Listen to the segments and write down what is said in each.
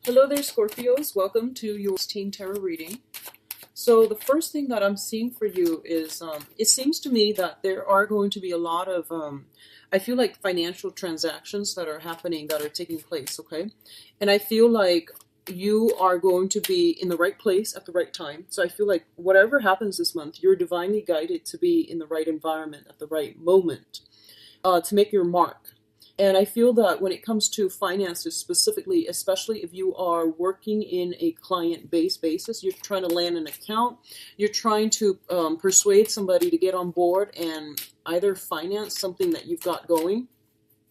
Hello there, Scorpios. Welcome to your 16 tarot reading. So the first thing that I'm seeing for you is, it seems to me that there are going to be a lot of, I feel like financial transactions that are happening, that are taking place, okay? And I feel like you are going to be in the right place at the right time. So I feel like whatever happens this month, you're divinely guided to be in the right environment at the right moment, to make your mark. And I feel that when it comes to finances specifically, especially if you are working in a client-based basis, you're trying to land an account, you're trying to persuade somebody to get on board and either finance something that you've got going,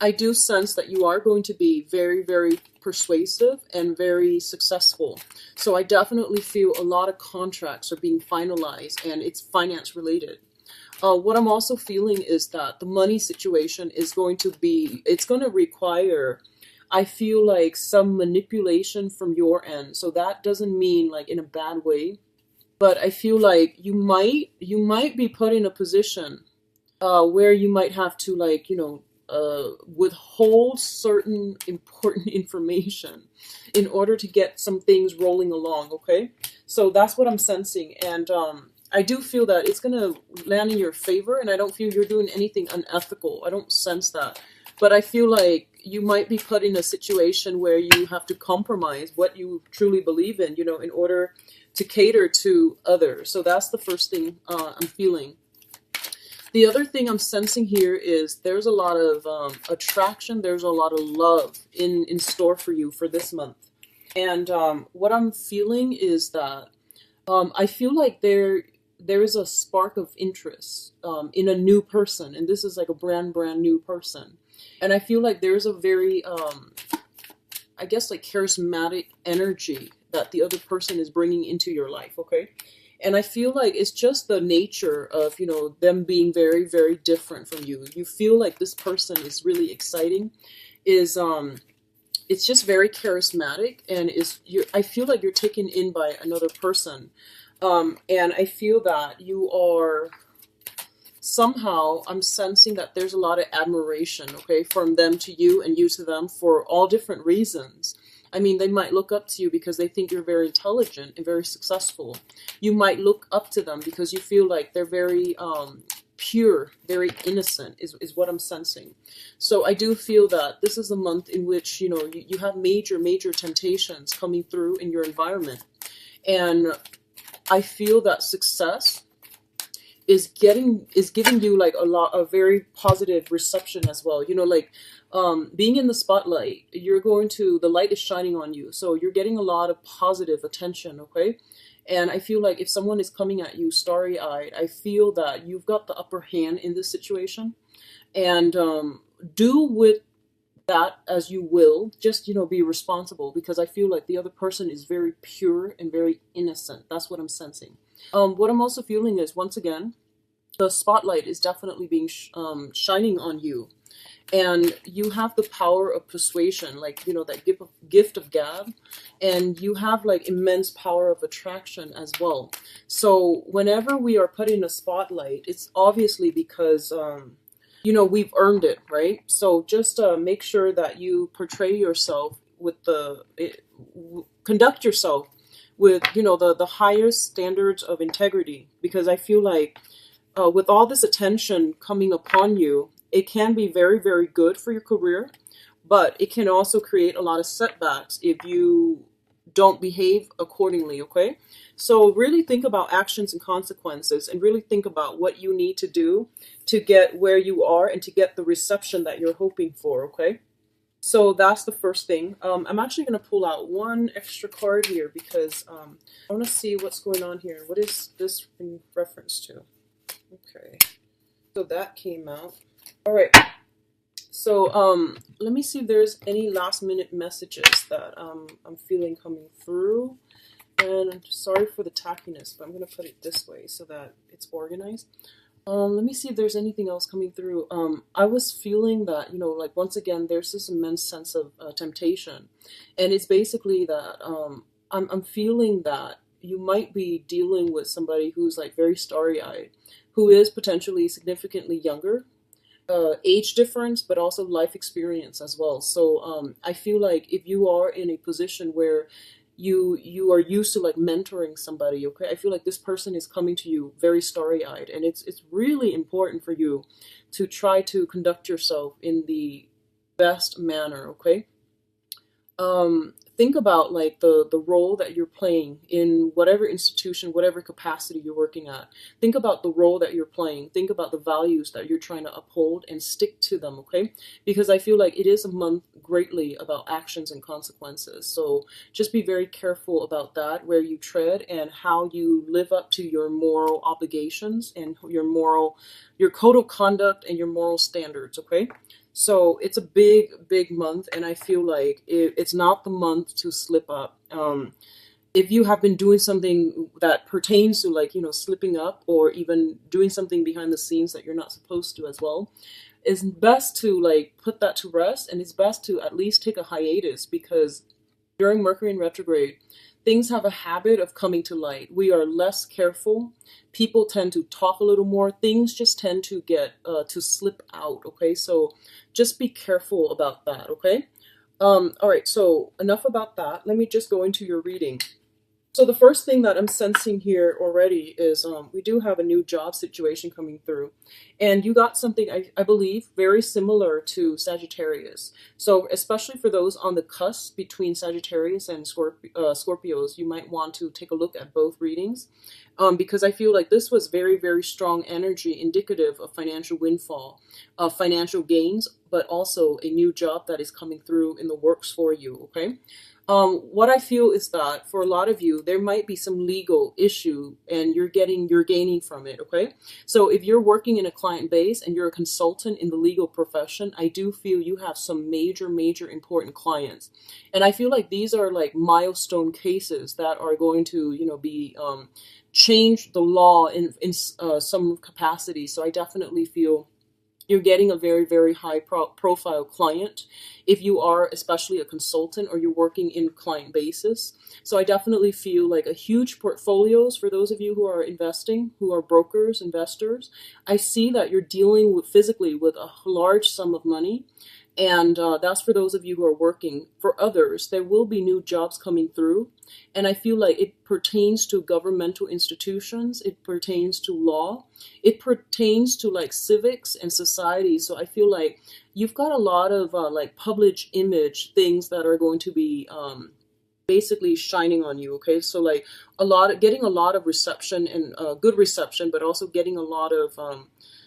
I do sense that you are going to be very, very persuasive and very successful. So I definitely feel a lot of contracts are being finalized and it's finance related. What I'm also feeling is that the money situation is going to be, it's going to require, I feel like, some manipulation from your end. So that doesn't mean like in a bad way, but I feel like you might be put in a position where you might have to, like, withhold certain important information in order to get some things rolling along. Okay, so that's what I'm sensing. And I do feel that it's going to land in your favor, and I don't feel you're doing anything unethical. I don't sense that. But I feel like you might be put in a situation where you have to compromise what you truly believe in, in order to cater to others. So that's the first thing I'm feeling. The other thing I'm sensing here is there's a lot of attraction, there's a lot of love in store for you for this month. And what I'm feeling is that I feel like there is a spark of interest in a new person, and this is like a brand new person. And I feel like there's a very, I guess, like charismatic energy that the other person is bringing into your life, okay? And I feel like it's just the nature of, them being very, very different from you. You feel like this person is really exciting, it's just very charismatic, and I feel like you're taken in by another person. And I feel that you are somehow, I'm sensing that there's a lot of admiration, okay, from them to you and you to them for all different reasons. I mean, they might look up to you because they think you're very intelligent and very successful. You might look up to them because you feel like they're very pure, very innocent, is what I'm sensing. So I do feel that this is a month in which, you have major temptations coming through in your environment. And I feel that success is giving you like a very positive reception as well. Being in the spotlight, the light is shining on you. So you're getting a lot of positive attention, okay? And I feel like if someone is coming at you starry-eyed, I feel that you've got the upper hand in this situation. And do with that as you will, just be responsible, because I feel like the other person is very pure and very innocent. That's what I'm sensing. What I'm also feeling is, once again, the spotlight is definitely being shining on you, and you have the power of persuasion, like, that gift of gab, and you have like immense power of attraction as well. So whenever we are put in a spotlight, it's obviously because we've earned it, right? So just make sure that you portray yourself with conduct yourself with, the highest standards of integrity, because I feel like with all this attention coming upon you, it can be very, very good for your career, but it can also create a lot of setbacks if you don't behave accordingly, okay? So really think about actions and consequences, and really think about what you need to do to get where you are and to get the reception that you're hoping for, okay? So that's the first thing. I'm actually going to pull out one extra card here because I want to see what's going on here. What is this in reference to? Okay, so that came out. All right. So let me see if there's any last minute messages that I'm feeling coming through. And I'm sorry for the tackiness, but I'm going to put it this way so that it's organized. Let me see if there's anything else coming through. I was feeling that, like, once again, there's this immense sense of temptation. And it's basically that I'm feeling that you might be dealing with somebody who's like very starry-eyed, who is potentially significantly younger. age difference, but also life experience as well. So I feel like if you are in a position where you are used to like mentoring somebody, okay, I feel like this person is coming to you very starry-eyed, and it's really important for you to try to conduct yourself in the best manner, okay? Think about like the role that you're playing in whatever institution, whatever capacity you're working at. Think about the role that you're playing. Think about the values that you're trying to uphold and stick to them, okay? Because I feel like it is a month greatly about actions and consequences. So just be very careful about that, where you tread and how you live up to your moral obligations and your code of conduct and your moral standards, okay? So it's a big month, and I feel like it's not the month to slip up. If you have been doing something that pertains to like, slipping up or even doing something behind the scenes that you're not supposed to as well, it's best to like put that to rest, and it's best to at least take a hiatus, because during Mercury in retrograde, things have a habit of coming to light. We are less careful. People tend to talk a little more. Things just tend to get to slip out. Okay, so just be careful about that. Okay. All right. So enough about that. Let me just go into your reading. So the first thing that I'm sensing here already is we do have a new job situation coming through. And you got something, I believe, very similar to Sagittarius. So especially for those on the cusp between Sagittarius and Scorpios, you might want to take a look at both readings. Because I feel like this was very strong energy indicative of financial windfall, of financial gains, but also a new job that is coming through in the works for you, okay? What I feel is that for a lot of you, there might be some legal issue and you're gaining from it, okay? So if you're working in a client base and you're a consultant in the legal profession, I do feel you have some major important clients. And I feel like these are like milestone cases that are going to, be change the law in some capacity. So I definitely feel you're getting a very high profile client if you are especially a consultant or you're working in client basis. So I definitely feel like a huge portfolios for those of you who are investing, who are brokers, investors. I see that you're dealing with physically with a large sum of money. And that's for those of you who are working. For others, there will be new jobs coming through. And I feel like it pertains to governmental institutions. It pertains to law. It pertains to like civics and society. So I feel like you've got a lot of like public image things that are going to be basically shining on you. Okay, so like getting a lot of reception and good reception, but also getting a lot of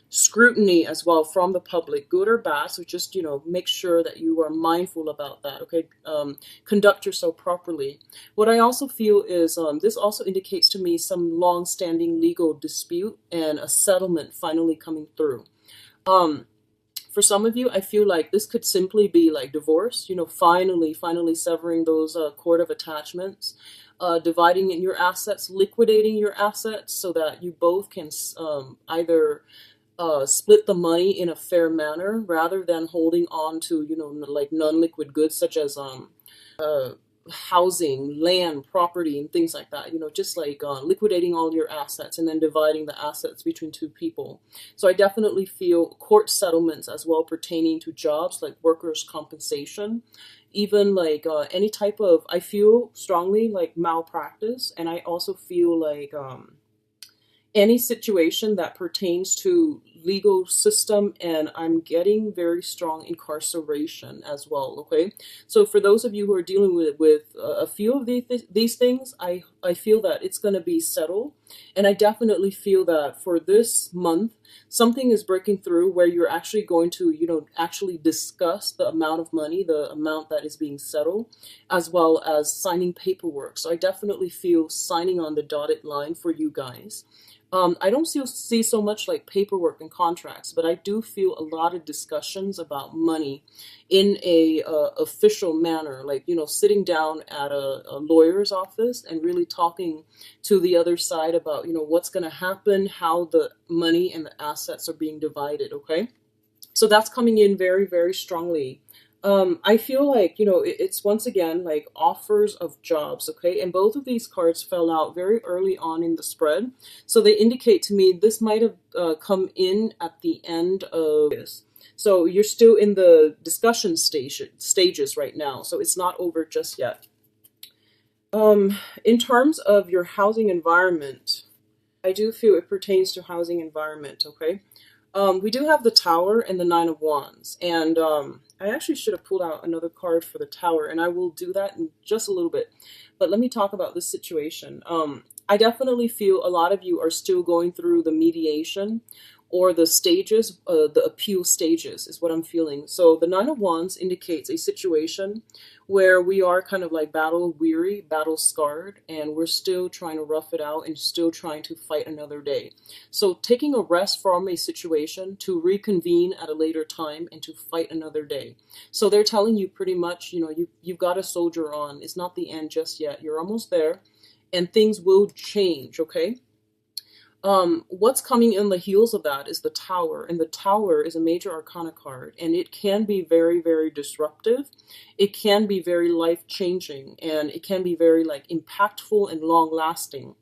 scrutiny as well from the public, good or bad. So just make sure that you are mindful about that, okay? Conduct yourself properly. What I also feel is this also indicates to me some long-standing legal dispute and a settlement finally coming through. For some of you, I feel like this could simply be like divorce, finally severing those cord of attachments, dividing in your assets, liquidating your assets so that you both can either split the money in a fair manner rather than holding on to, like non-liquid goods such as housing, land, property, and things like that. Just like liquidating all your assets and then dividing the assets between two people. So I definitely feel court settlements as well pertaining to jobs like workers' compensation, even like any type of, I feel strongly like malpractice, and I also feel like any situation that pertains to legal system, and I'm getting very strong incarceration as well, okay? So for those of you who are dealing with a few of these things, I feel that it's going to be settled, and I definitely feel that for this month, something is breaking through where you're actually going to, actually discuss the amount of money, the amount that is being settled, as well as signing paperwork. So I definitely feel signing on the dotted line for you guys. I don't see so much like paperwork and contracts, but I do feel a lot of discussions about money in a official manner, like, sitting down at a lawyer's office and really talking to the other side about, what's going to happen, how the money and the assets are being divided, okay? So that's coming in very strongly. I feel like, it's once again like offers of jobs, okay? And both of these cards fell out very early on in the spread. So they indicate to me this might have come in at the end of this. So you're still in the discussion stages right now. So it's not over just yet. In terms of your housing environment, I do feel it pertains to housing environment, okay? We do have the Tower and the Nine of Wands. And I actually should have pulled out another card for the Tower, and I will do that in just a little bit. But let me talk about this situation. I definitely feel a lot of you are still going through the mediation or the stages, the appeal stages is what I'm feeling. So the Nine of Wands indicates a situation where we are kind of like battle weary, battle scarred, and we're still trying to rough it out and still trying to fight another day. So taking a rest from a situation to reconvene at a later time and to fight another day. So they're telling you pretty much, you know, you've got to soldier on. It's not the end just yet. You're almost there and things will change, okay? What's coming in the heels of that is the Tower, and the Tower is a major arcana card, and it can be very, very disruptive. It can be very life-changing, and it can be very like impactful and long-lasting.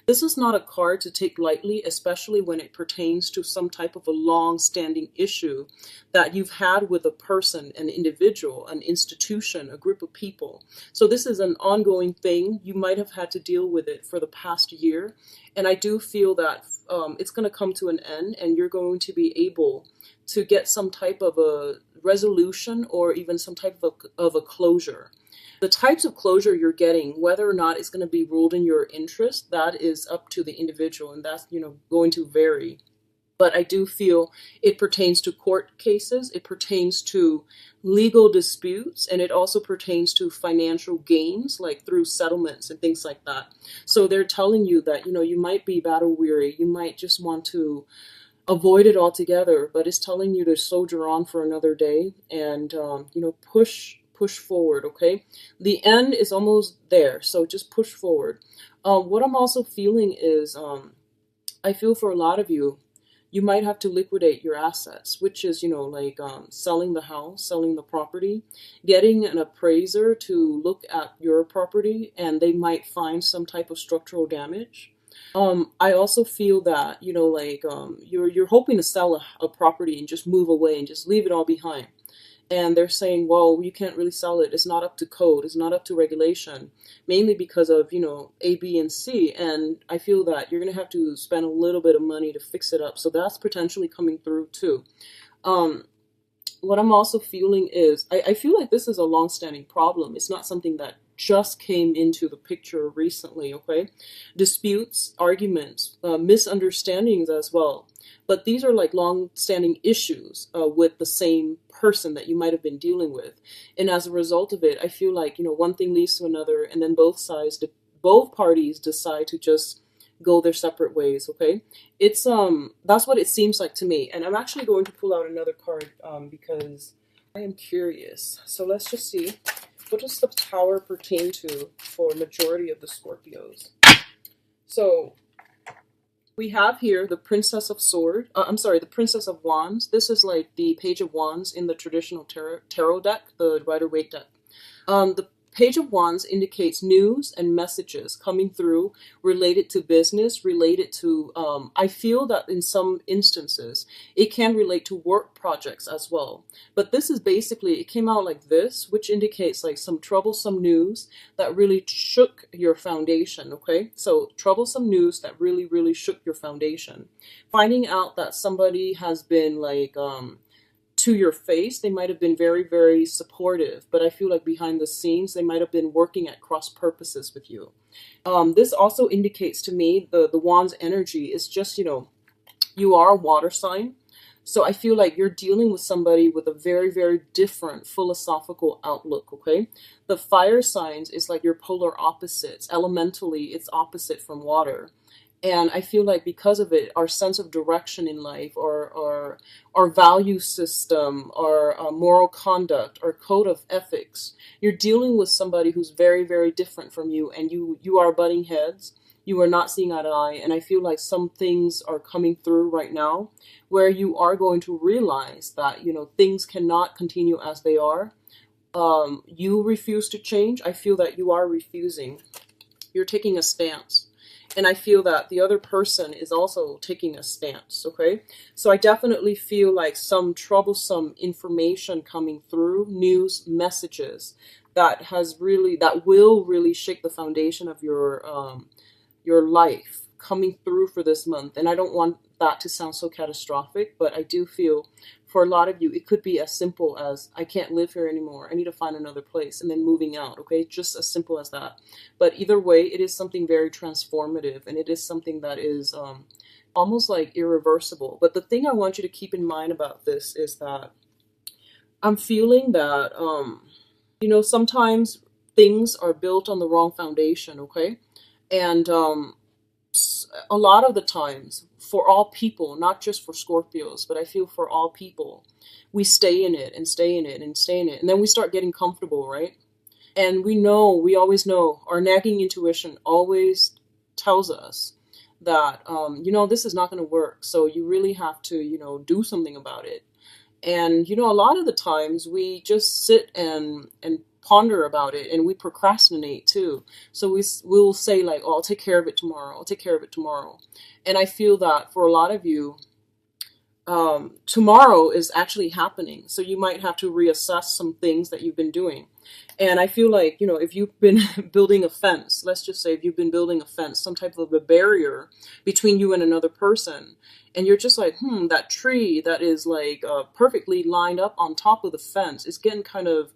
This is not a card to take lightly, especially when it pertains to some type of a long-standing issue that you've had with a person, an individual, an institution, a group of people. So this is an ongoing thing. You might have had to deal with it for the past year. And I do feel that it's going to come to an end, and you're going to be able to get some type of a resolution or even some type of a closure. The types of closure you're getting, whether or not it's going to be ruled in your interest, that is up to the individual, and that's, you know, going to vary. But I do feel it pertains to court cases, it pertains to legal disputes, and it also pertains to financial gains, like through settlements and things like that. So they're telling you that, you know, you might be battle weary, you might just want to avoid it altogether, but it's telling you to soldier on for another day and, you know, push forward, okay? The end is almost there, so just push forward. What I'm also feeling is, I feel for a lot of you, you might have to liquidate your assets, which is, you know, like selling the house, selling the property, getting an appraiser to look at your property, and they might find some type of structural damage. I also feel that, you know, like you're hoping to sell a property and just move away and just leave it all behind. And they're saying, well, you can't really sell it. It's not up to code. It's not up to regulation, mainly because of, you know, A, B, and C. And I feel that you're going to have to spend a little bit of money to fix it up. So that's potentially coming through too. What I'm also feeling is, I feel like this is a long-standing problem. It's not something that just came into the picture recently, okay? Disputes, arguments, misunderstandings as well. But these are like long-standing issues with the same person that you might have been dealing with. And as a result of it, I feel like, you know, one thing leads to another, and then both parties decide to just go their separate ways, okay? It's that's what it seems like to me. And I'm actually going to pull out another card because I am curious. So let's just see. What does the Tower pertain to for majority of the Scorpios? So we have here the Princess of Swords. The Princess of Wands. This is like the Page of Wands in the traditional tarot deck, the Rider-Waite deck. The Page of Wands indicates news and messages coming through related to business, related to, I feel that in some instances, it can relate to work projects as well. But this is basically, it came out like this, which indicates like some troublesome news that really shook your foundation, okay? So troublesome news that really, really shook your foundation. Finding out that somebody has been like, to your face, they might have been very, very supportive, but I feel like behind the scenes, they might have been working at cross purposes with you. This also indicates to me the Wand's energy is just, you know, you are a water sign. So I feel like you're dealing with somebody with a very, very different philosophical outlook, okay? The fire signs is like your polar opposites. Elementally, it's opposite from water. And I feel like because of it, our sense of direction in life, or our value system, our moral conduct, our code of ethics, you're dealing with somebody who's very, very different from you, and you are butting heads. You are not seeing eye to eye, and I feel like some things are coming through right now where you are going to realize that, you know, things cannot continue as they are. You refuse to change. I feel that you are refusing. You're taking a stance. And I feel that the other person is also taking a stance, okay? So I definitely feel like some troublesome information coming through, news, messages that will really shake the foundation of your life coming through for this month. And I don't want that to sound so catastrophic, but I do feel for a lot of you, it could be as simple as, I can't live here anymore, I need to find another place, and then moving out, okay? Just as simple as that. But either way, it is something very transformative, and it is something that is almost like irreversible. But the thing I want you to keep in mind about this is that I'm feeling that, sometimes things are built on the wrong foundation, okay? And a lot of the times, for all people, not just for Scorpios, but I feel for all people, we stay in it and stay in it and stay in it. And then we start getting comfortable, right? And we always know, our nagging intuition always tells us that, this is not going to work. So you really have to, do something about it. And, a lot of the times we just sit and ponder about it, and we procrastinate too. So we'll say like, oh, I'll take care of it tomorrow. I'll take care of it tomorrow. And I feel that for a lot of you, tomorrow is actually happening. So you might have to reassess some things that you've been doing. And I feel like, if you've been building a fence, let's just say if you've been building a fence, some type of a barrier between you and another person, and you're just like, that tree that is like perfectly lined up on top of the fence is getting kind of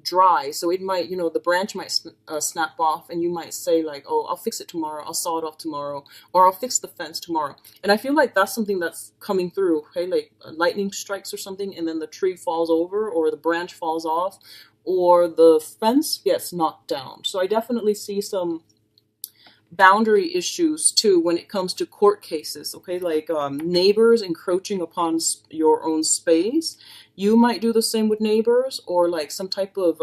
dry. So it might, the branch might snap off, and you might say like, oh, I'll fix it tomorrow. I'll saw it off tomorrow, or I'll fix the fence tomorrow. And I feel like that's something that's coming through, okay? Like lightning strikes or something, and then the tree falls over, or the branch falls off, or the fence gets knocked down. So I definitely see some boundary issues too when it comes to court cases, okay? Like neighbors encroaching upon your own space. You might do the same with neighbors, or like some type of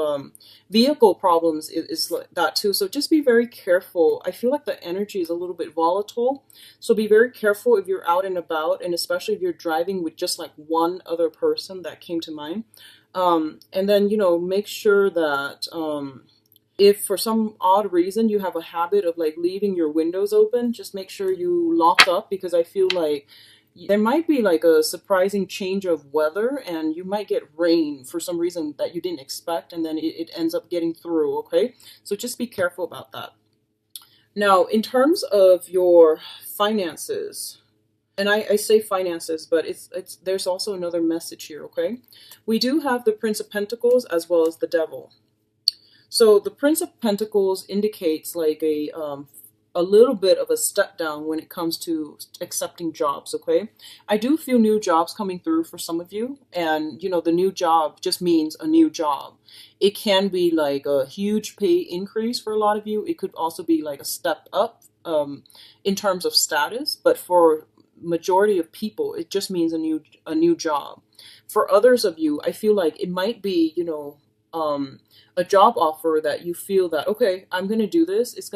vehicle problems is like that too. So just be very careful. I feel like the energy is a little bit volatile. So be very careful if you're out and about, and especially if you're driving with just like one other person. That came to mind. And then, make sure that if for some odd reason you have a habit of like leaving your windows open, just make sure you lock up, because I feel like there might be like a surprising change of weather, and you might get rain for some reason that you didn't expect, and then it ends up getting through, okay? So just be careful about that. Now, in terms of your finances, and I say finances, but it's there's also another message here, okay? We do have the Prince of Pentacles as well as the Devil. So the Prince of Pentacles indicates like a little bit of a step down when it comes to accepting jobs, okay? I do feel new jobs coming through for some of you, and the new job just means a new job. It can be like a huge pay increase for a lot of you. It could also be like a step up in terms of status, but for majority of people, it just means a new job. For others of you, I feel like it might be, a job offer that you feel that, okay, I'm going to do this. It's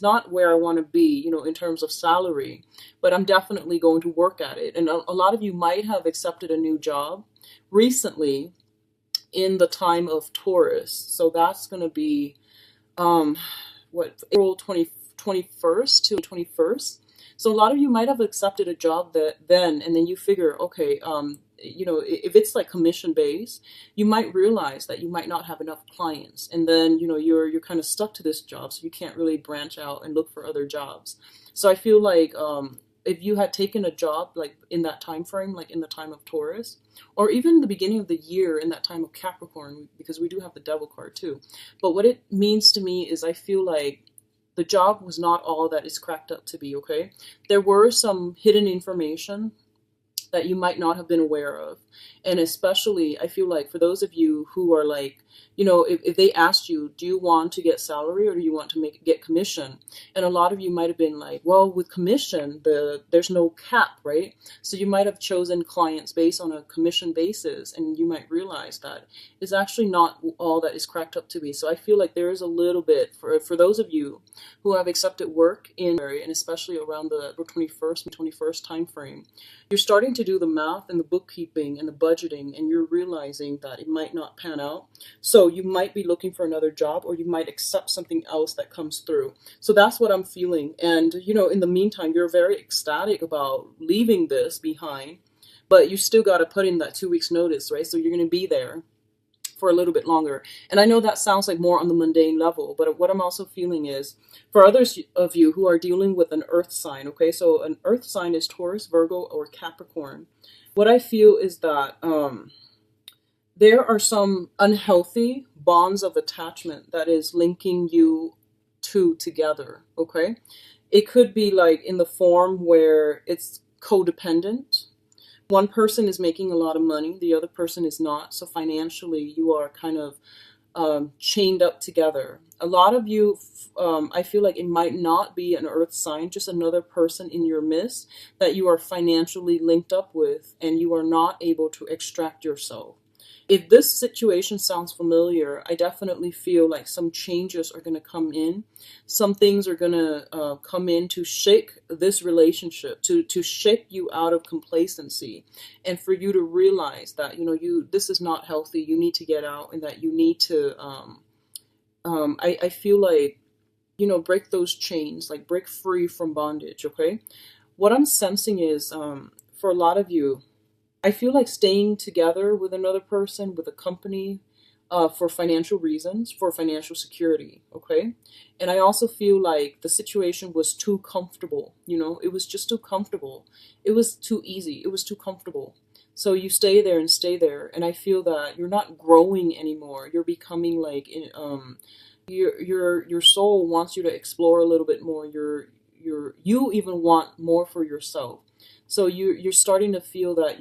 not where I want to be, in terms of salary, but I'm definitely going to work at it. And a lot of you might have accepted a new job recently in the time of Taurus. So that's going to be, April 21st to 21st. So a lot of you might have accepted a job then, and then you figure, okay, if it's like commission based, you might realize that you might not have enough clients, and then you're kind of stuck to this job, so you can't really branch out and look for other jobs. So I feel like if you had taken a job like in that time frame, like in the time of Taurus, or even the beginning of the year in that time of Capricorn, because we do have the Devil card too. But what it means to me is I feel like the job was not all that it's cracked up to be, okay? There were some hidden information that you might not have been aware of. And especially, I feel like for those of you who are like, if they asked you, do you want to get salary or do you want to get commission? And a lot of you might have been like, well, with commission, there's no cap, right? So you might have chosen clients based on a commission basis, and you might realize that it's actually not all that is cracked up to be. So I feel like there is a little bit for those of you who have accepted work in January, and especially around the 21st time frame, you're starting to to do the math and the bookkeeping and the budgeting, and you're realizing that it might not pan out. So you might be looking for another job, or you might accept something else that comes through. So that's what I'm feeling. And, in the meantime, you're very ecstatic about leaving this behind, but you still got to put in that 2 weeks notice, right? So you're going to be there for a little bit longer. And I know that sounds like more on the mundane level, but what I'm also feeling is for others of you who are dealing with an earth sign, okay? So an earth sign is Taurus, Virgo, or Capricorn. What I feel is that there are some unhealthy bonds of attachment that is linking you two together, okay? It could be like in the form where it's codependent. One person is making a lot of money, the other person is not. So financially, you are kind of chained up together. A lot of you, I feel like it might not be an earth sign, just another person in your midst that you are financially linked up with, and you are not able to extract yourself. If this situation sounds familiar, I definitely feel like some changes are going to come in. Some things are going to come in to shake this relationship, to shake you out of complacency, and for you to realize that, this is not healthy. You need to get out, and that you need to, I feel like, break those chains, like break free from bondage, okay? What I'm sensing is, for a lot of you, I feel like staying together with another person, with a company, for financial reasons, for financial security, okay? And I also feel like the situation was too comfortable, it was just too comfortable. It was too easy. It was too comfortable. So you stay there and stay there, and I feel that you're not growing anymore. You're becoming like, your soul wants you to explore a little bit more. You even want more for yourself. So you're starting to feel that,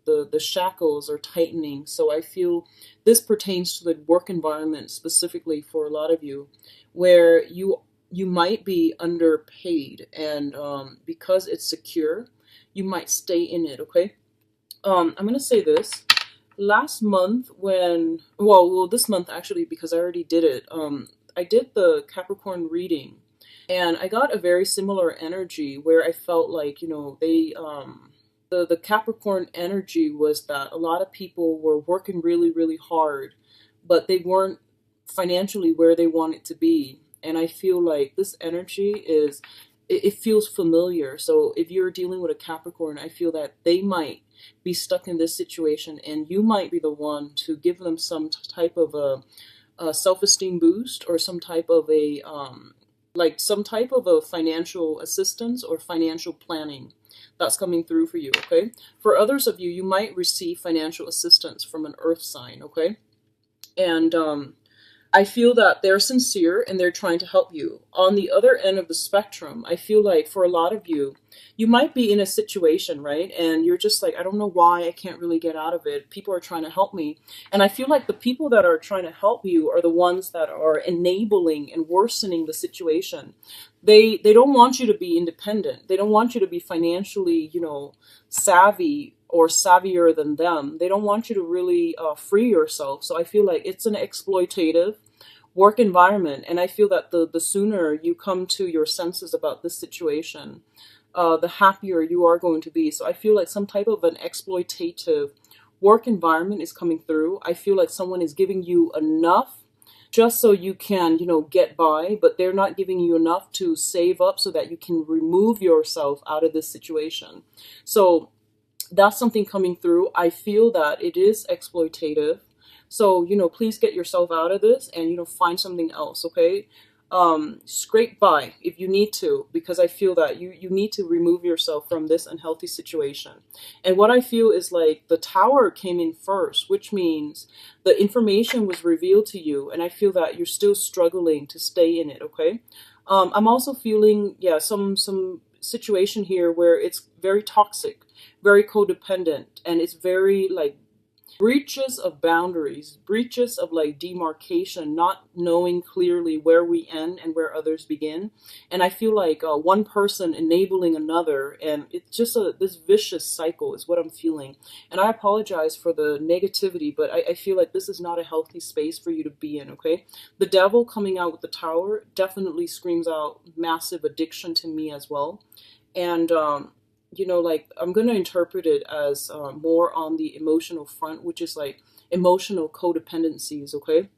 the shackles are tightening. So I feel this pertains to the work environment specifically for a lot of you, where you might be underpaid, and because it's secure, you might stay in it, okay? I'm going to say this. Last month this month actually, because I already did it, I did the Capricorn reading. And I got a very similar energy where I felt like, the Capricorn energy was that a lot of people were working really, really hard, but they weren't financially where they wanted to be. And I feel like this energy it feels familiar. So if you're dealing with a Capricorn, I feel that they might be stuck in this situation, and you might be the one to give them some type of a self-esteem boost, or some type of a financial assistance or financial planning that's coming through for you, okay? For others of you, you might receive financial assistance from an earth sign, okay? And I feel that they're sincere and they're trying to help you. On the other end of the spectrum, I feel like for a lot of you, you might be in a situation, right? And you're just like, I don't know why I can't really get out of it. People are trying to help me. And I feel like the people that are trying to help you are the ones that are enabling and worsening the situation. They don't want you to be independent. They don't want you to be financially, savvy or savvier than them. They don't want you to really free yourself. So I feel like it's an exploitative work environment. And I feel that the sooner you come to your senses about this situation, the happier you are going to be. So I feel like some type of an exploitative work environment is coming through. I feel like someone is giving you enough just so you can, get by, but they're not giving you enough to save up so that you can remove yourself out of this situation. So that's something coming through. I feel that it is exploitative. So, please get yourself out of this and, find something else, okay? Scrape by if you need to, because I feel that you need to remove yourself from this unhealthy situation. And what I feel is like the Tower came in first, which means the information was revealed to you, and I feel that you're still struggling to stay in it, okay? I'm also feeling, some situation here where it's very toxic, very codependent, and it's very like breaches of boundaries, breaches of like demarcation, not knowing clearly where we end and where others begin. And I feel like one person enabling another, and it's just this vicious cycle is what I'm feeling. And I apologize for the negativity, but I feel like this is not a healthy space for you to be in, okay? The Devil coming out with the Tower definitely screams out massive addiction to me as well. And you know, like I'm going to interpret it as more on the emotional front, which is like emotional codependencies, okay?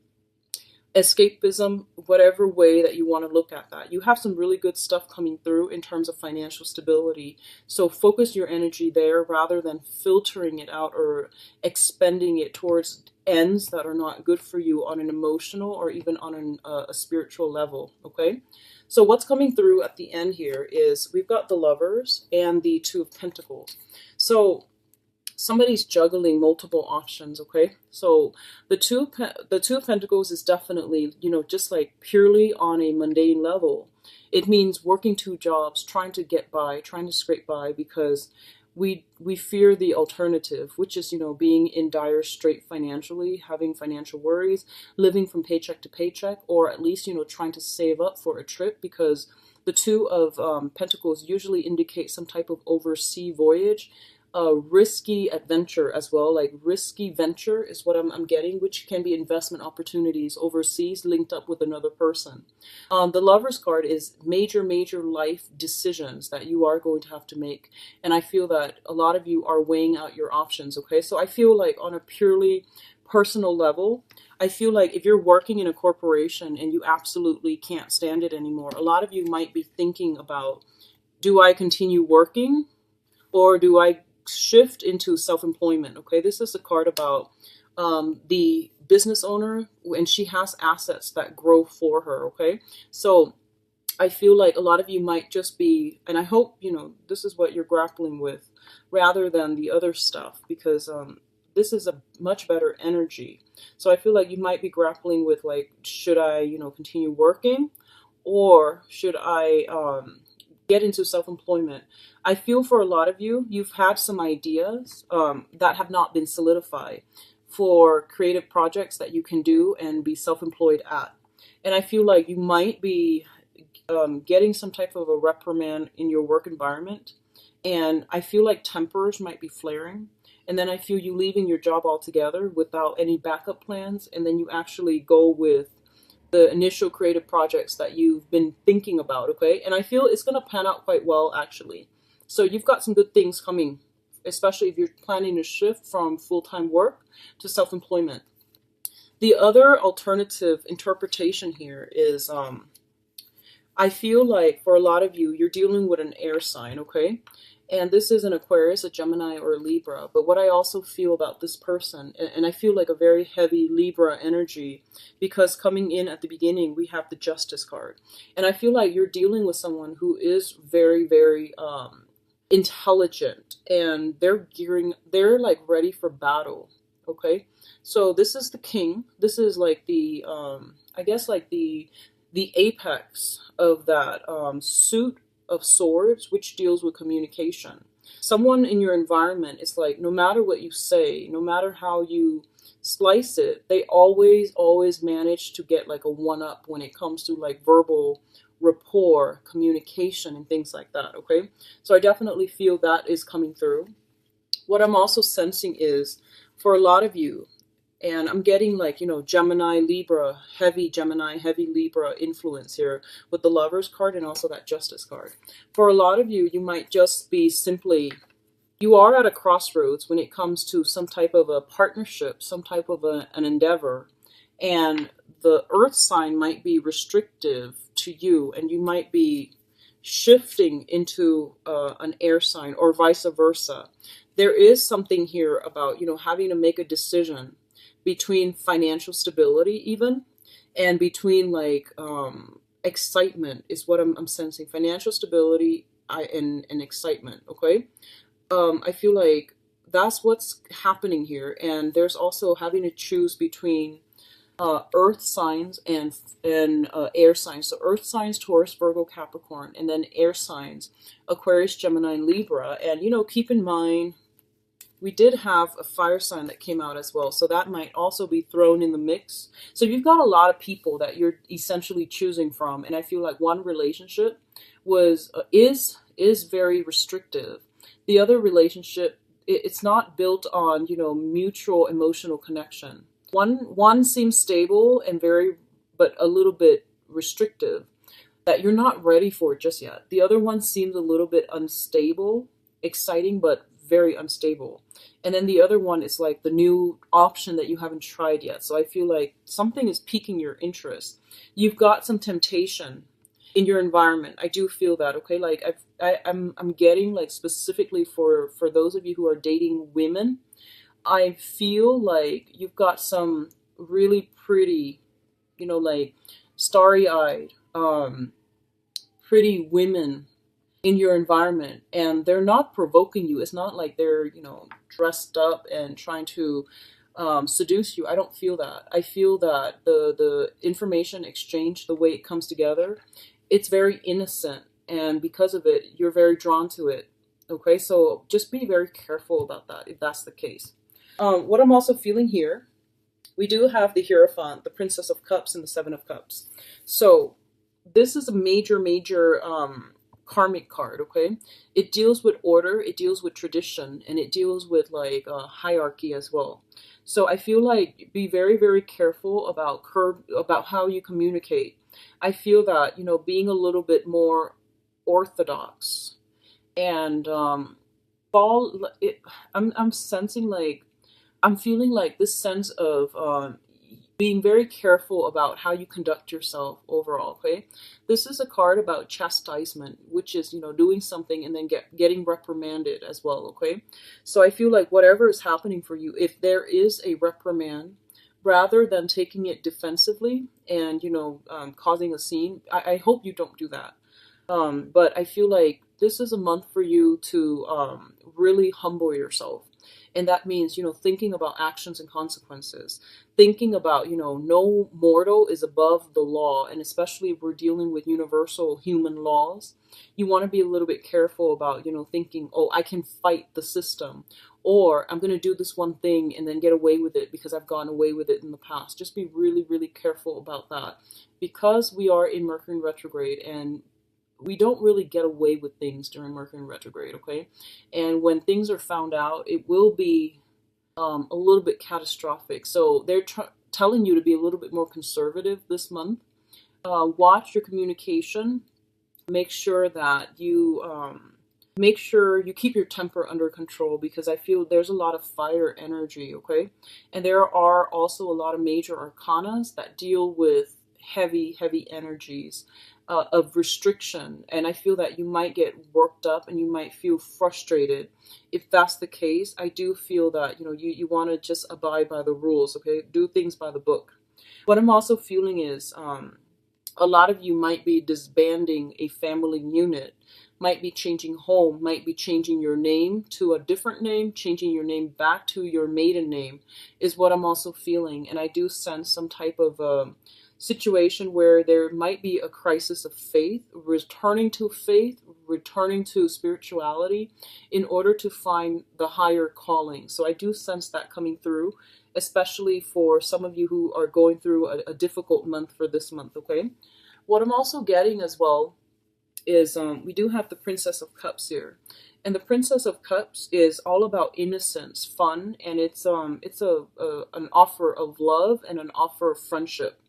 Escapism, whatever way that you want to look at that. You have some really good stuff coming through in terms of financial stability. So focus your energy there rather than filtering it out or expending it towards ends that are not good for you on an emotional or even on a spiritual level, okay? So what's coming through at the end here is we've got the Lovers and the Two of Pentacles. So somebody's juggling multiple options, okay? So the two of Pentacles is definitely, you know, just like purely on a mundane level. It means working two jobs, trying to get by, trying to scrape by, because we fear the alternative, which is, you know, being in dire strait financially, having financial worries, living from paycheck to paycheck, or at least, you know, trying to save up for a trip, because the Two of Pentacles usually indicate some type of overseas voyage, a risky adventure as well. Like risky venture is what I'm getting, which can be investment opportunities overseas linked up with another person. The Lovers card is major life decisions that you are going to have to make, and I feel that a lot of you are weighing out your options, okay? So I feel like on a purely personal level, I feel like if you're working in a corporation and you absolutely can't stand it anymore, a lot of you might be thinking about, do I continue working or do I shift into self-employment? Okay, this is a card about the business owner, and she has assets that grow for her, okay? So I feel like a lot of you might just be, and I hope, you know, this is what you're grappling with rather than the other stuff, because this is a much better energy. So I feel like you might be grappling with, like, should I, you know, continue working, or should I get into self-employment? I feel for a lot of you, you've had some ideas that have not been solidified for creative projects that you can do and be self-employed at. And I feel like you might be getting some type of a reprimand in your work environment. And I feel like tempers might be flaring. And then I feel you leaving your job altogether without any backup plans. And then you actually go with the initial creative projects that you've been thinking about, okay? And I feel it's going to pan out quite well, actually. So you've got some good things coming, especially if you're planning to shift from full-time work to self-employment. The other alternative interpretation here is, I feel like for a lot of you, you're dealing with an air sign, okay? And this is an Aquarius, a Gemini, or a Libra. But what I also feel about this person, and I feel like a very heavy Libra energy, because coming in at the beginning, we have the Justice card. And I feel like you're dealing with someone who is very intelligent, and they're like ready for battle, okay? So this is the King. This is like the, I guess like the apex of that suit of swords, which deals with communication. Someone in your environment is like, no matter what you say, no matter how you slice it, they always manage to get like a one-up when it comes to like verbal rapport, communication, and things like that, okay? So I definitely feel that is coming through. What I'm also sensing is, for a lot of you, and I'm getting like, you know, Gemini, Libra, heavy Gemini, heavy Libra influence here with the Lovers card and also that Justice card. For a lot of you, you might just be simply, you are at a crossroads when it comes to some type of a partnership, some type of an endeavor. And the Earth sign might be restrictive to you, and you might be shifting into an air sign, or vice versa. There is something here about, you know, having to make a decision between financial stability even, and between like excitement is what I'm sensing. Financial stability and excitement, okay? I feel like that's what's happening here. And there's also having to choose between earth signs and air signs. So earth signs, Taurus, Virgo, Capricorn, and then air signs, Aquarius, Gemini, and Libra. And, you know, keep in mind, we did have a fire sign that came out as well, so that might also be thrown in the mix. So you've got a lot of people that you're essentially choosing from, and I feel like one relationship was is very restrictive. The other relationship, it's not built on, you know, mutual emotional connection. One seems stable and but a little bit restrictive, that you're not ready for just yet. The other one seems a little bit unstable exciting but very unstable. And then the other one is like the new option that you haven't tried yet. So I feel like something is piquing your interest. You've got some temptation in your environment. I do feel that, okay? Like I'm getting like specifically for those of you who are dating women, I feel like you've got some really pretty, you know, like starry-eyed, pretty women in your environment, and they're not provoking you. It's not like they're, you know, dressed up and trying to seduce you. I don't feel that. I feel that the information exchange, the way it comes together, it's very innocent, and because of it, you're very drawn to it. Okay, so just be very careful about that if that's the case. What I'm also feeling here, we do have the Hierophant, the Princess of Cups, and the Seven of Cups. So this is a major karmic card, okay? It deals with order, it deals with tradition, and it deals with like hierarchy as well. So I feel like be very careful about how you communicate. I feel that, you know, being a little bit more orthodox and I'm sensing like, I'm feeling like this sense of being very careful about how you conduct yourself overall, okay? This is a card about chastisement, which is, you know, doing something and then getting reprimanded as well, okay? So I feel like whatever is happening for you, if there is a reprimand, rather than taking it defensively and, you know, causing a scene, I hope you don't do that. But I feel like this is a month for you to really humble yourself. And that means, you know, thinking about actions and consequences, thinking about, you know, no mortal is above the law. And especially if we're dealing with universal human laws, you want to be a little bit careful about, you know, thinking, oh, I can fight the system, or I'm going to do this one thing and then get away with it because I've gone away with it in the past. Just be really careful about that, because we are in Mercury retrograde and we don't really get away with things during Mercury retrograde, okay? And when things are found out, it will be a little bit catastrophic. So they're telling you to be a little bit more conservative this month. Watch your communication. Make sure that you keep your temper under control, because I feel there's a lot of fire energy, okay? And there are also a lot of major arcanas that deal with heavy energies of restriction, and I feel that you might get worked up and you might feel frustrated. If that's the case, I do feel that, you know, you want to just abide by the rules, okay? Do things by the book. What I'm also feeling is a lot of you might be disbanding a family unit, might be changing home, might be changing your name to a different name, changing your name back to your maiden name is what I'm also feeling. And I do sense some type of situation where there might be a crisis of faith, returning to spirituality in order to find the higher calling. So I do sense that coming through, especially for some of you who are going through a difficult month for this month, okay? What I'm also getting as well is we do have the Princess of Cups here. And the Princess of Cups is all about innocence, fun, and it's an offer of love and an offer of friendship.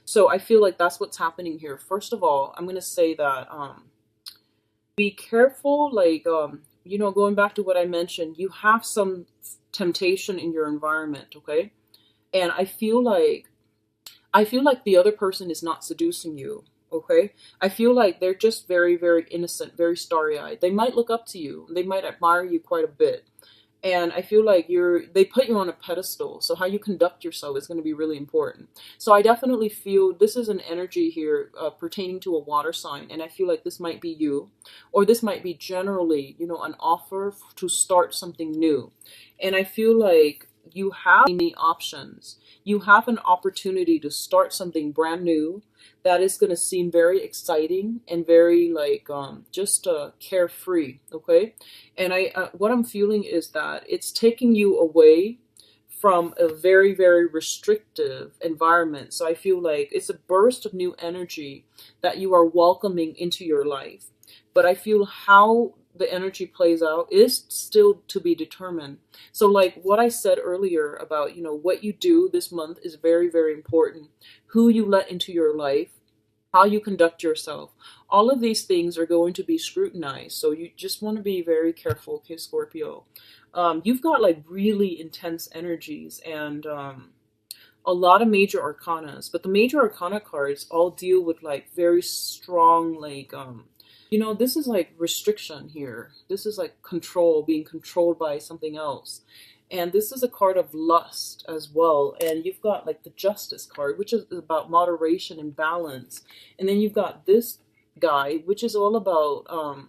So I feel like that's what's happening here. First of all, I'm going to say that be careful, like, you know, going back to what I mentioned, you have some temptation in your environment, okay? And I feel like the other person is not seducing you, okay? I feel like they're just very innocent, very starry-eyed. They might look up to you. They might admire you quite a bit. And I feel like they put you on a pedestal. So how you conduct yourself is going to be really important. So I definitely feel this is an energy here pertaining to a water sign. And I feel like this might be you, or this might be generally, you know, an offer to start something new. And I feel like you have many options. You have an opportunity to start something brand new that is going to seem very exciting and very like just carefree, okay? And what I'm feeling is that it's taking you away from a very restrictive environment. So I feel like it's a burst of new energy that you are welcoming into your life. But I feel how the energy plays out is still to be determined. So like what I said earlier about, you know, what you do this month is very important. Who you let into your life, how you conduct yourself. All of these things are going to be scrutinized. So you just want to be very careful, okay, Scorpio. You've got like really intense energies and a lot of major arcanas, but the major arcana cards all deal with like very strong, like, this is like restriction here. This is like control, being controlled by something else. And this is a card of lust as well. And you've got like the Justice card, which is about moderation and balance. And then you've got this guy, which is all about,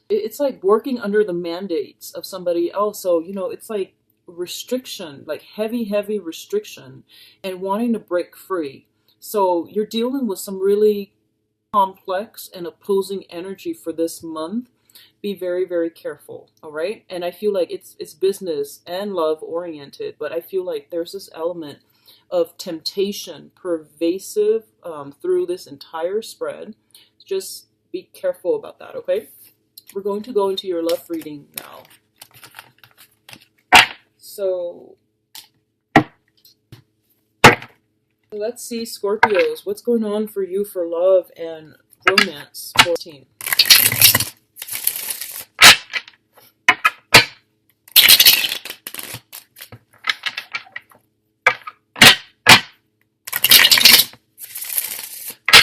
it's like working under the mandates of somebody else. So, it's like restriction, like heavy restriction, and wanting to break free. So you're dealing with some really complex and opposing energy for this month. Be very, very careful. All right. And I feel like it's business and love oriented, but I feel like there's this element of temptation pervasive through this entire spread. Just be careful about that. Okay. We're going to go into your love reading now. So let's see, Scorpios, what's going on for you for love and romance? 14.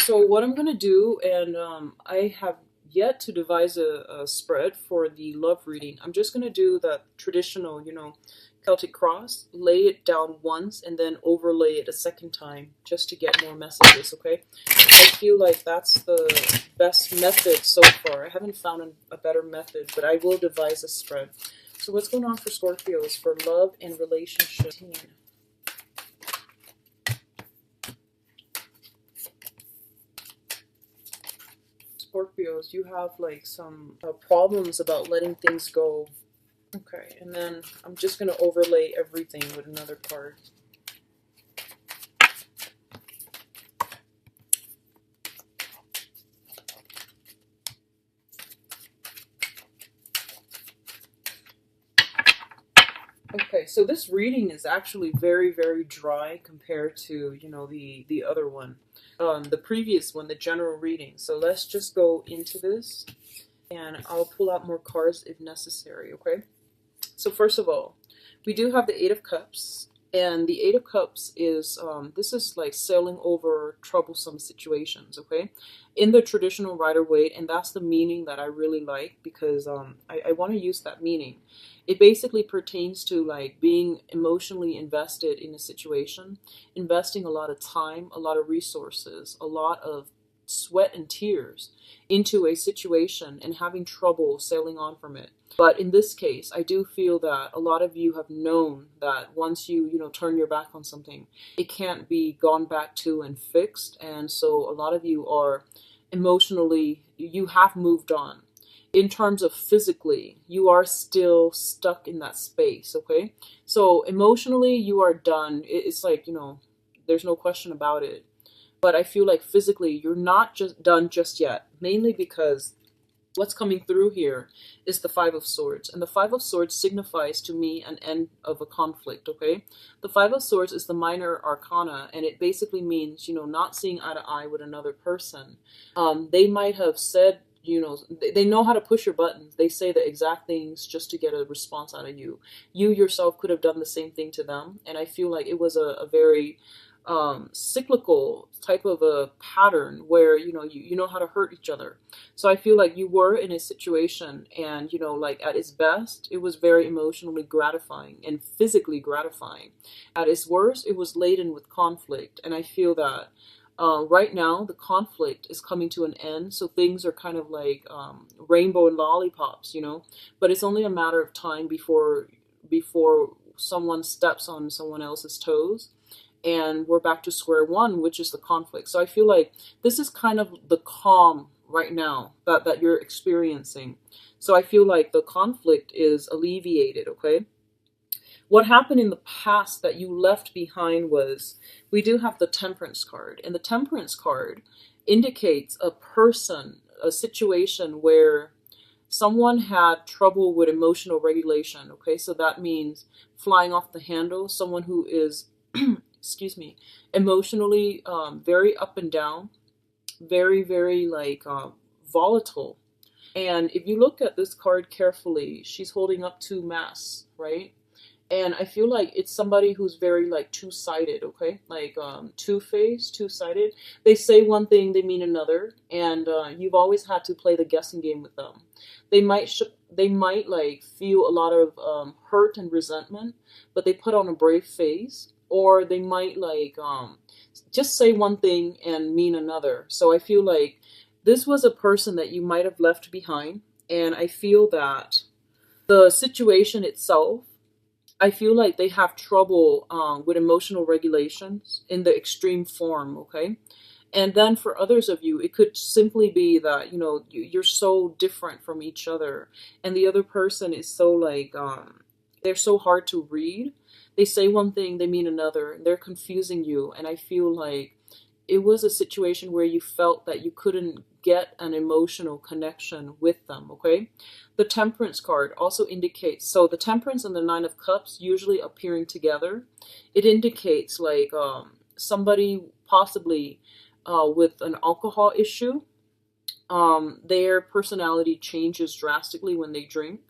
So what I'm going to do, and I have yet to devise a spread for the love reading. I'm just going to do the traditional, Celtic cross, lay it down once and then overlay it a second time just to get more messages, okay? I feel like that's the best method so far. I haven't found a better method, but I will devise a spread. So what's going on for Scorpios for love and relationship? Scorpios, you have like some problems about letting things go. Okay, and then I'm just going to overlay everything with another card. Okay, so this reading is actually very, very dry compared to, the other one. The previous one, the general reading. So let's just go into this and I'll pull out more cards if necessary, okay? So first of all, we do have the Eight of Cups, and the Eight of Cups is, this is like sailing over troublesome situations, okay? In the traditional Rider-Waite, and that's the meaning that I really like because I want to use that meaning. It basically pertains to like being emotionally invested in a situation, investing a lot of time, a lot of resources, a lot of sweat and tears into a situation and having trouble sailing on from it. But in this case, I do feel that a lot of you have known that once you turn your back on something, it can't be gone back to and fixed. And so a lot of you are emotionally, you have moved on. In terms of physically, you are still stuck in that space, okay? So emotionally, you are done. It's like, there's no question about it. But I feel like physically, you're not just done just yet, mainly because what's coming through here is the Five of Swords. And the Five of Swords signifies to me an end of a conflict, okay? The Five of Swords is the minor arcana, and it basically means, not seeing eye to eye with another person. They might have said, they know how to push your buttons. They say the exact things just to get a response out of you. You yourself could have done the same thing to them. And I feel like it was a very cyclical type of a pattern where you know how to hurt each other. So I feel like you were in a situation and like at its best it was very emotionally gratifying and physically gratifying. At its worst it was laden with conflict, and I feel that right now the conflict is coming to an end, so things are kind of like rainbow and lollipops, but it's only a matter of time before someone steps on someone else's toes and we're back to square one, which is the conflict. So I feel like this is kind of the calm right now that you're experiencing. So I feel like the conflict is alleviated, okay? What happened in the past that you left behind was, we do have the Temperance card. And the Temperance card indicates a person, a situation where someone had trouble with emotional regulation, okay? So that means flying off the handle, someone who is... excuse me, emotionally very up and down. very, very like volatile. And if you look at this card carefully, she's holding up two masks, right? And I feel like it's somebody who's very like two-sided, okay? Like two-faced, two-sided. They say one thing, they mean another, and you've always had to play the guessing game with them. They might like feel a lot of hurt and resentment, but they put on a brave face, or they might like just say one thing and mean another. So I feel like this was a person that you might have left behind, and I feel that the situation itself, I feel like they have trouble with emotional regulations in the extreme form, okay? And then for others of you, it could simply be that, you know, you're so different from each other. And the other person is so like, they're so hard to read. They say one thing, they mean another. They're confusing you. And I feel like it was a situation where you felt that you couldn't get an emotional connection with them, okay? The Temperance card also indicates, so the Temperance and the Nine of Cups usually appearing together, it indicates like somebody possibly with an alcohol issue. Their personality changes drastically when they drink.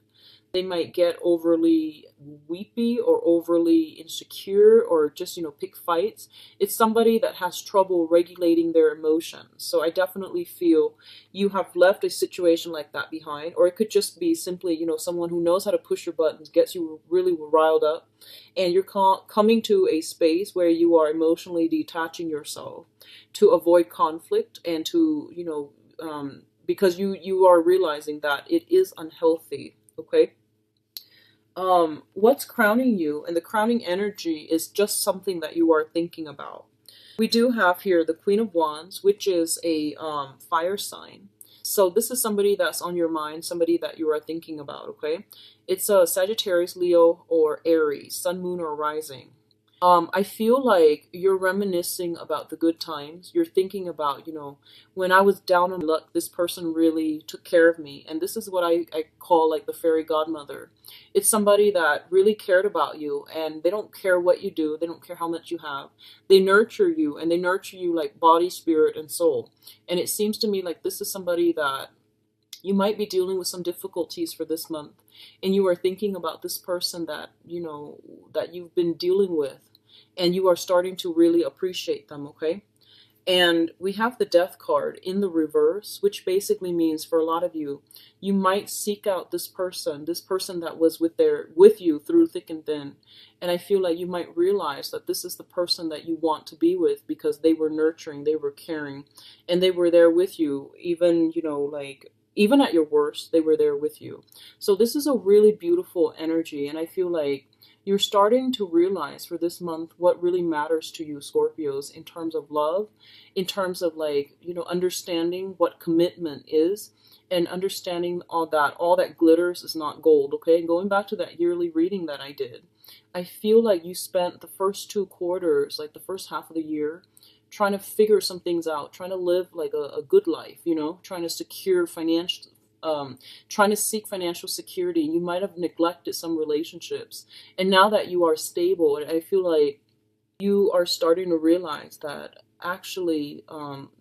They might get overly weepy or overly insecure, or just, you know, pick fights. It's somebody that has trouble regulating their emotions. So I definitely feel you have left a situation like that behind. Or it could just be simply, you know, someone who knows how to push your buttons, gets you really riled up, and you're coming to a space where you are emotionally detaching yourself to avoid conflict, and to, you know, because you are realizing that it is unhealthy, okay? What's crowning you, and the crowning energy is just something that you are thinking about. We do have here the Queen of Wands, which is a fire sign. So this is somebody that's on your mind, somebody that you are thinking about, okay? It's a Sagittarius, Leo, or Aries, sun, moon, or rising. I feel like you're reminiscing about the good times. You're thinking about, you know, when I was down on luck, this person really took care of me. And this is what I call like the fairy godmother. It's somebody that really cared about you, and they don't care what you do. They don't care how much you have. They nurture you, and they nurture you like body, spirit, and soul. And it seems to me like this is somebody that you might be dealing with some difficulties for this month, and you are thinking about this person that, you know, that you've been dealing with, and you are starting to really appreciate them, okay? And we have the Death card in the reverse, which basically means for a lot of you, you might seek out this person that was with you through thick and thin. And I feel like you might realize that this is the person that you want to be with, because they were nurturing, they were caring, and they were there with you, even, you know, like, even at your worst, they were there with you. So this is a really beautiful energy, and I feel like you're starting to realize for this month what really matters to you, Scorpios, in terms of love, in terms of like, you know, understanding what commitment is, and understanding all that glitters is not gold, okay? And going back to that yearly reading that I did, I feel like you spent the first 2 quarters, like the first half of the year, trying to figure some things out, trying to live like a good life, you know, trying to secure financial, trying to seek financial security. You might have neglected some relationships, and now that you are stable, I feel like you are starting to realize that actually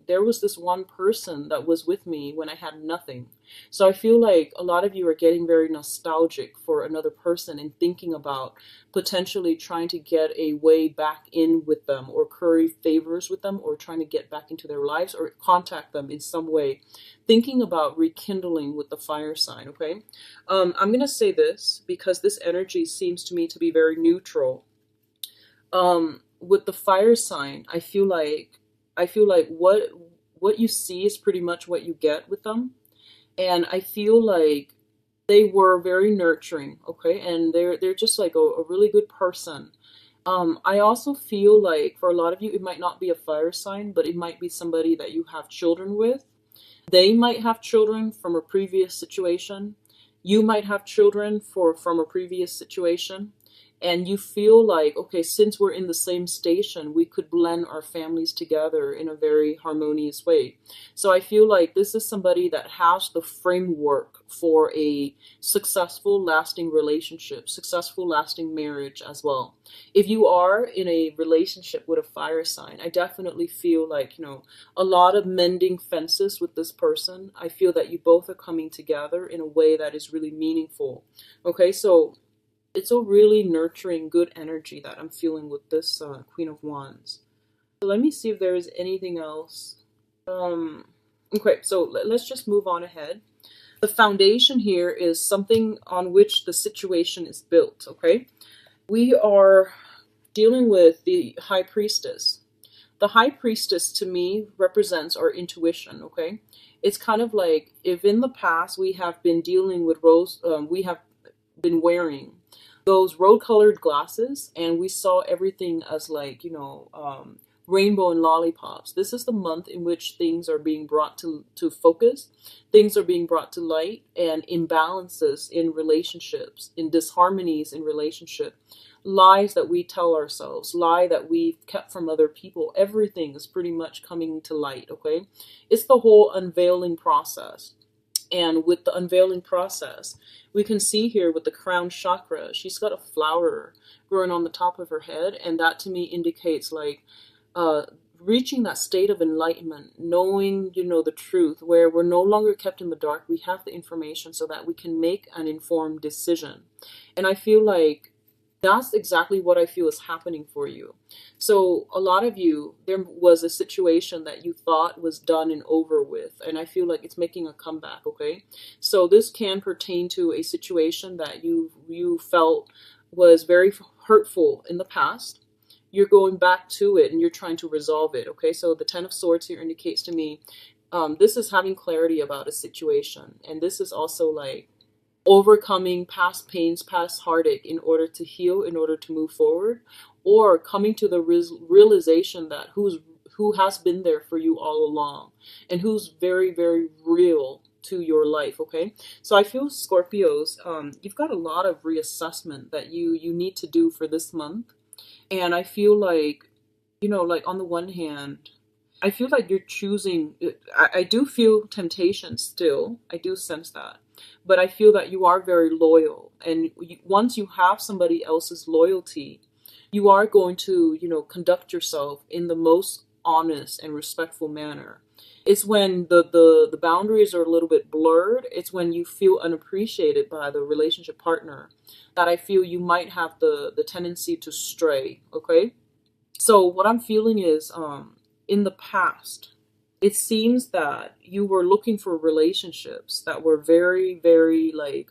there was this one person that was with me when I had nothing. So I feel like a lot of you are getting very nostalgic for another person, and thinking about potentially trying to get a way back in with them, or curry favors with them, or trying to get back into their lives, or contact them in some way, thinking about rekindling with the fire sign, okay? I'm going to say this because this energy seems to me to be very neutral. With the fire sign, I feel like what you see is pretty much what you get with them. And I feel like they were very nurturing, okay? And they're just like a really good person. I also feel like for a lot of you, it might not be a fire sign, but it might be somebody that you have children with. They might have children from a previous situation. You might have children from a previous situation. and you feel like, okay, since we're in the same station, we could blend our families together in a very harmonious way. So I feel like this is somebody that has the framework for a successful, lasting relationship, successful, lasting marriage as well. If you are in a relationship with a fire sign, I definitely feel like, a lot of mending fences with this person. I feel that you both are coming together in a way that is really meaningful. Okay, so it's a really nurturing, good energy that I'm feeling with this Queen of Wands. So let me see if there is anything else. Okay, so let's just move on ahead. The foundation here is something on which the situation is built, okay? We are dealing with the High Priestess. The High Priestess to me represents our intuition, okay? It's kind of like if in the past we have been dealing with we have been wearing those rose-colored glasses, and we saw everything as like, rainbow and lollipops. This is the month in which things are being brought to focus, things are being brought to light, and imbalances in relationships, in disharmonies in relationship, lies that we tell ourselves, lie that we've kept from other people, everything is pretty much coming to light, okay? It's the whole unveiling process. And with the unveiling process, we can see here with the crown chakra, she's got a flower growing on the top of her head. And that to me indicates like reaching that state of enlightenment, knowing, the truth, where we're no longer kept in the dark. We have the information so that we can make an informed decision. And I feel like that's exactly what I feel is happening for you. So a lot of you, there was a situation that you thought was done and over with, and I feel like it's making a comeback, okay? So this can pertain to a situation that you felt was very hurtful in the past. You're going back to it and you're trying to resolve it, okay? So the Ten of Swords here indicates to me, this is having clarity about a situation, and this is also like overcoming past pains, past heartache in order to heal, in order to move forward, or coming to the realization that who has been there for you all along and who's very, very real to your life, okay? So I feel Scorpios, you've got a lot of reassessment that you need to do for this month. And I feel like, like on the one hand, I feel like you're choosing, I do feel temptation still. I do sense that. But I feel that you are very loyal. And once you have somebody else's loyalty, you are going to, conduct yourself in the most honest and respectful manner. It's when the boundaries are a little bit blurred. It's when you feel unappreciated by the relationship partner that I feel you might have the tendency to stray, okay? So what I'm feeling is, in the past, it seems that you were looking for relationships that were very, very like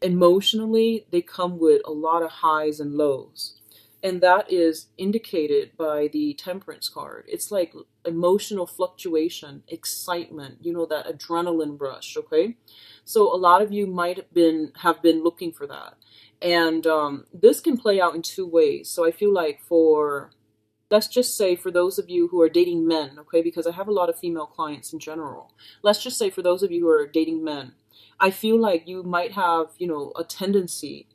emotionally, they come with a lot of highs and lows. And that is indicated by the Temperance card. It's like emotional fluctuation, excitement, that adrenaline rush, okay? So a lot of you might have been looking for that. And this can play out in two ways. So I feel like let's just say for those of you who are dating men, okay, because I have a lot of female clients in general. Let's just say for those of you who are dating men, I feel like you might have, a tendency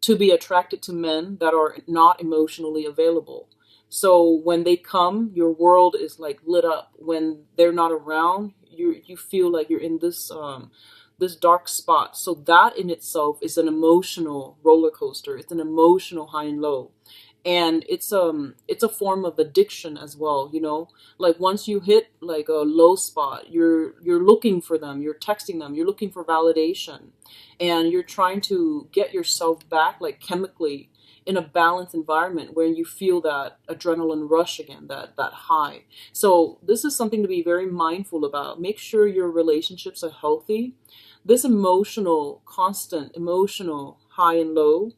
to be attracted to men that are not emotionally available. So when they come, your world is like lit up. When they're not around, you feel like you're in this dark spot. So that in itself is an emotional roller coaster. It's an emotional high and low. And it's a form of addiction as well, like once you hit like a low spot, you're looking for them, you're texting them, you're looking for validation, and you're trying to get yourself back like chemically in a balanced environment where you feel that adrenaline rush again, that high. So this is something to be very mindful about. Make sure your relationships are healthy. This constant emotional high and low,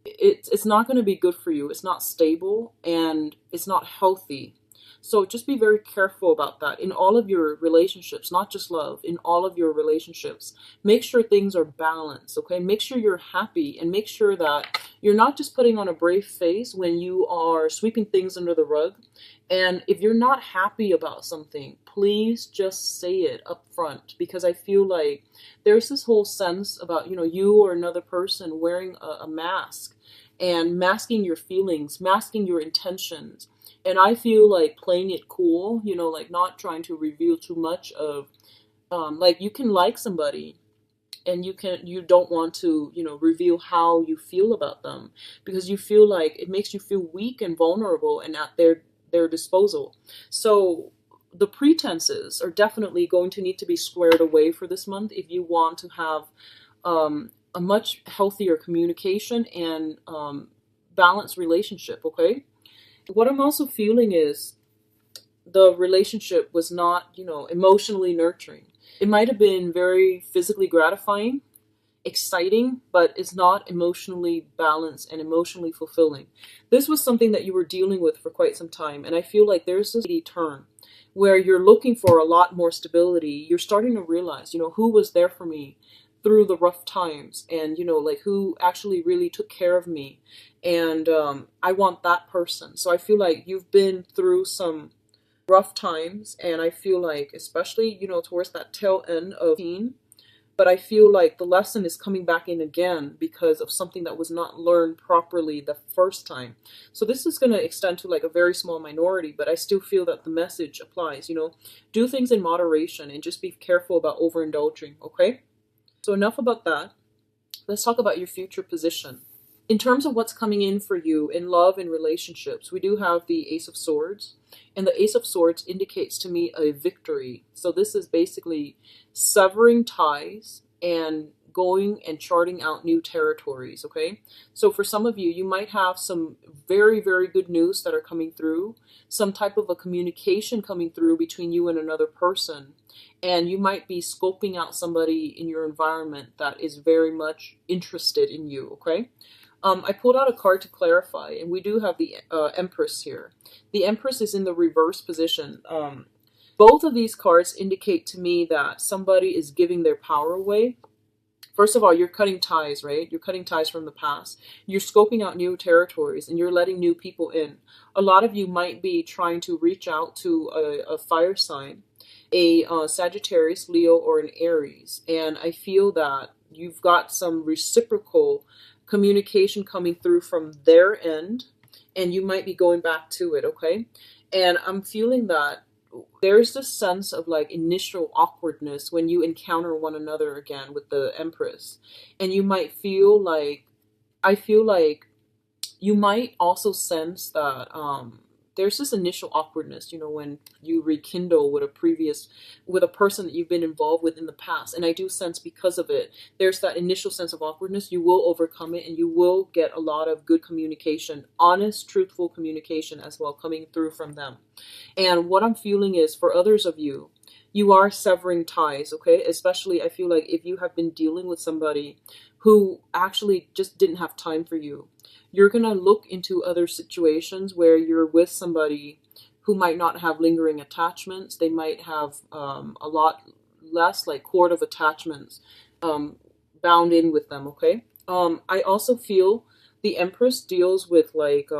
it's not going to be good for you. It's not stable and it's not healthy. So just be very careful about that in all of your relationships, not just love, in all of your relationships. Make sure things are balanced, okay? Make sure you're happy, and make sure that you're not just putting on a brave face when you are sweeping things under the rug. And if you're not happy about something, please just say it up front, because I feel like there's this whole sense about, you or another person wearing a mask. and masking your feelings, masking your intentions. And I feel like playing it cool, you know, like not trying to reveal too much of, like you can like somebody and you don't want to, you know, reveal how you feel about them because you feel like it makes you feel weak and vulnerable and at their disposal. So the pretenses are definitely going to need to be squared away for this month if you want to have a much healthier communication and balanced relationship. Okay, what I'm also feeling is the relationship was not, you know, emotionally nurturing. It might have been very physically gratifying, exciting, but it's not emotionally balanced and emotionally fulfilling. This was something that you were dealing with for quite some time, and I feel like there's this turn where you're looking for a lot more stability. You're starting to realize, you know, who was there for me through the rough times, and, you know, like who actually really took care of me, and I want that person. So I feel like you've been through some rough times, and I feel like especially, you know, towards that tail end of teen, but I feel like the lesson is coming back in again because of something that was not learned properly the first time. So this is going to extend to like a very small minority, but I still feel that the message applies. You know, do things in moderation and just be careful about overindulging. Okay, so enough about that. Let's talk about your future position. In terms of what's coming in for you in love and relationships, we do have the Ace of Swords. And the Ace of Swords indicates to me a victory. So this is basically severing ties and going and charting out new territories, okay? So for some of you, you might have some very, very good news that are coming through, some type of a communication coming through between you and another person. And you might be scoping out somebody in your environment that is very much interested in you, okay? I pulled out a card to clarify, and we do have the Empress here. The Empress is in the reverse position. Both of these cards indicate to me that somebody is giving their power away. First of all, you're cutting ties, right? You're cutting ties from the past. You're scoping out new territories, and you're letting new people in. A lot of you might be trying to reach out to a fire sign, a Sagittarius, Leo, or an Aries. And I feel that you've got some reciprocal communication coming through from their end, and you might be going back to it, okay? And I'm feeling that there's this sense of like initial awkwardness when you encounter one another again with the Empress. And you might feel like, I feel like you might also sense that there's this initial awkwardness, you know, when you rekindle with a person that you've been involved with in the past. And I do sense because of it, there's that initial sense of awkwardness. You will overcome it, and you will get a lot of good communication, honest, truthful communication as well coming through from them. And what I'm feeling is for others of you, you are severing ties, okay? Especially I feel like if you have been dealing with somebody who actually just didn't have time for you, you're going to look into other situations where you're with somebody who might not have lingering attachments. They might have a lot less like cord of attachments bound in with them, okay? I also feel the Empress deals with like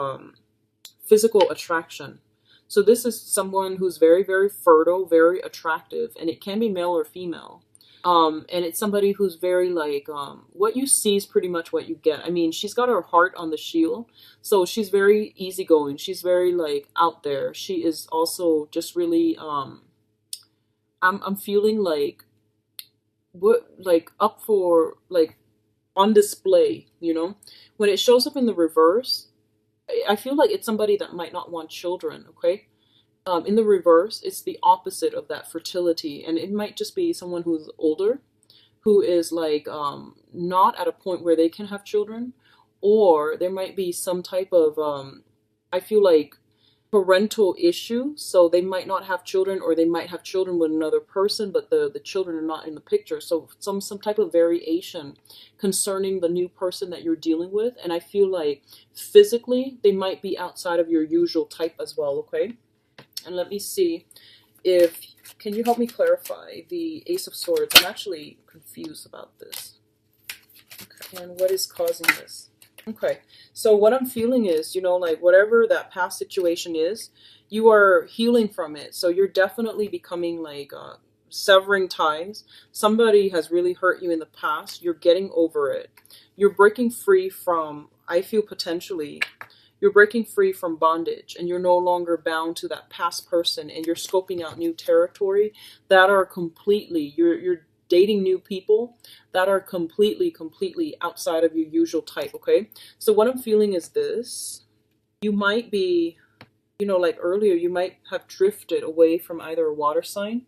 physical attraction. So this is someone who's very, very fertile, very attractive, and it can be male or female. And it's somebody who's very like, what you see is pretty much what you get. I mean, she's got her heart on the shield, so she's very easygoing. She's very like out there. She is also just really, I'm feeling like, what, like up for, like on display, you know? When it shows up in the reverse, I feel like it's somebody that might not want children, okay? In the reverse, it's the opposite of that fertility, and it might just be someone who's older, who is like not at a point where they can have children, or there might be some type of, I feel like, parental issue, so they might not have children, or they might have children with another person, but the children are not in the picture. So some type of variation concerning the new person that you're dealing with, and I feel like physically they might be outside of your usual type as well, okay? And let me see if, can you help me clarify the Ace of Swords? I'm actually confused about this. Okay, and what is causing this? Okay, so what I'm feeling is, you know, like whatever that past situation is, you are healing from it. So you're definitely becoming like severing ties. Somebody has really hurt you in the past. You're getting over it. You're breaking free from I feel potentially you're breaking free from bondage and you're no longer bound to that past person, and you're scoping out new territory that are completely, you're dating new people that are completely outside of your usual type, okay? So what I'm feeling is this. You might be, you know, like earlier, you might have drifted away from either a water sign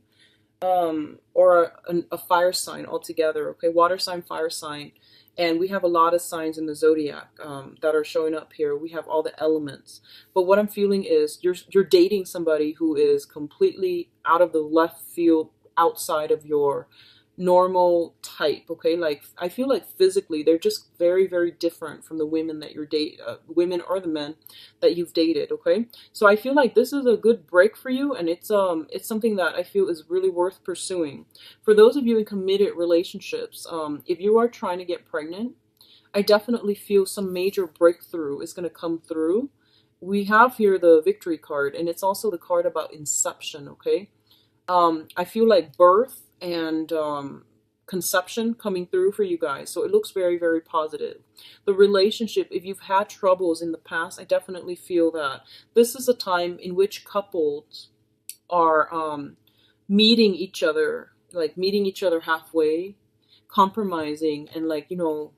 or a fire sign altogether, okay? Water sign, fire sign. And we have a lot of signs in the zodiac that are showing up here. We have all the elements. But what I'm feeling is you're dating somebody who is completely out of the left field, outside of your normal type, okay? Like, I feel like physically they're just very different from the women that you're women or the men that you've dated, okay? So I feel like this is a good break for you, and it's something that I feel is really worth pursuing. For those of you in committed relationships, if you are trying to get pregnant, I definitely feel some major breakthrough is going to come through. We have here the victory card, and it's also the card about inception, okay? I feel like birth and conception coming through for you guys. So it looks very positive. The relationship, if you've had troubles in the past, I definitely feel that this is a time in which couples are meeting each other, like meeting each other halfway, compromising, and like, you know,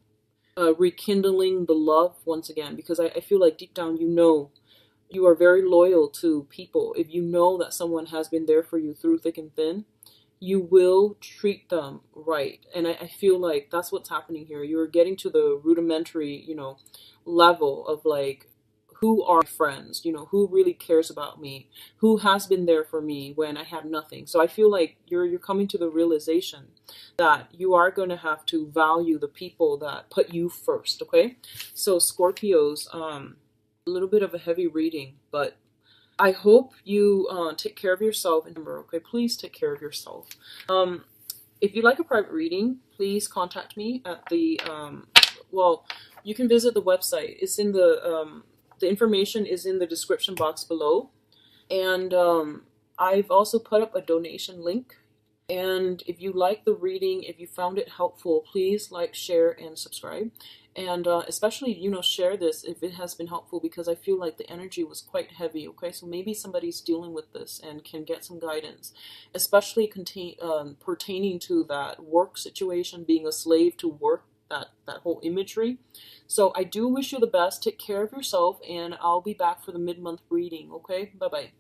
rekindling the love once again. Because I feel like deep down, you know, you are very loyal to people. If you know that someone has been there for you through thick and thin, you will treat them right. And I feel like that's what's happening here. You're getting to the rudimentary, you know, level of like, who are friends, you know, who really cares about me, who has been there for me when I had nothing. So I feel like you're coming to the realization that you are going to have to value the people that put you first, okay? So Scorpios, a little bit of a heavy reading, but I hope you take care of yourself. And remember, okay, please take care of yourself. If you'd like a private reading, please contact me at the, well, you can visit the website. It's in the information is in the description box below. And I've also put up a donation link. And if you like the reading, if you found it helpful, please like, share, and subscribe. And especially, you know, share this if it has been helpful, because I feel like the energy was quite heavy, okay? So maybe somebody's dealing with this and can get some guidance, especially pertaining to that work situation, being a slave to work, that whole imagery. So I do wish you the best. Take care of yourself, and I'll be back for the mid-month reading, okay? Bye-bye.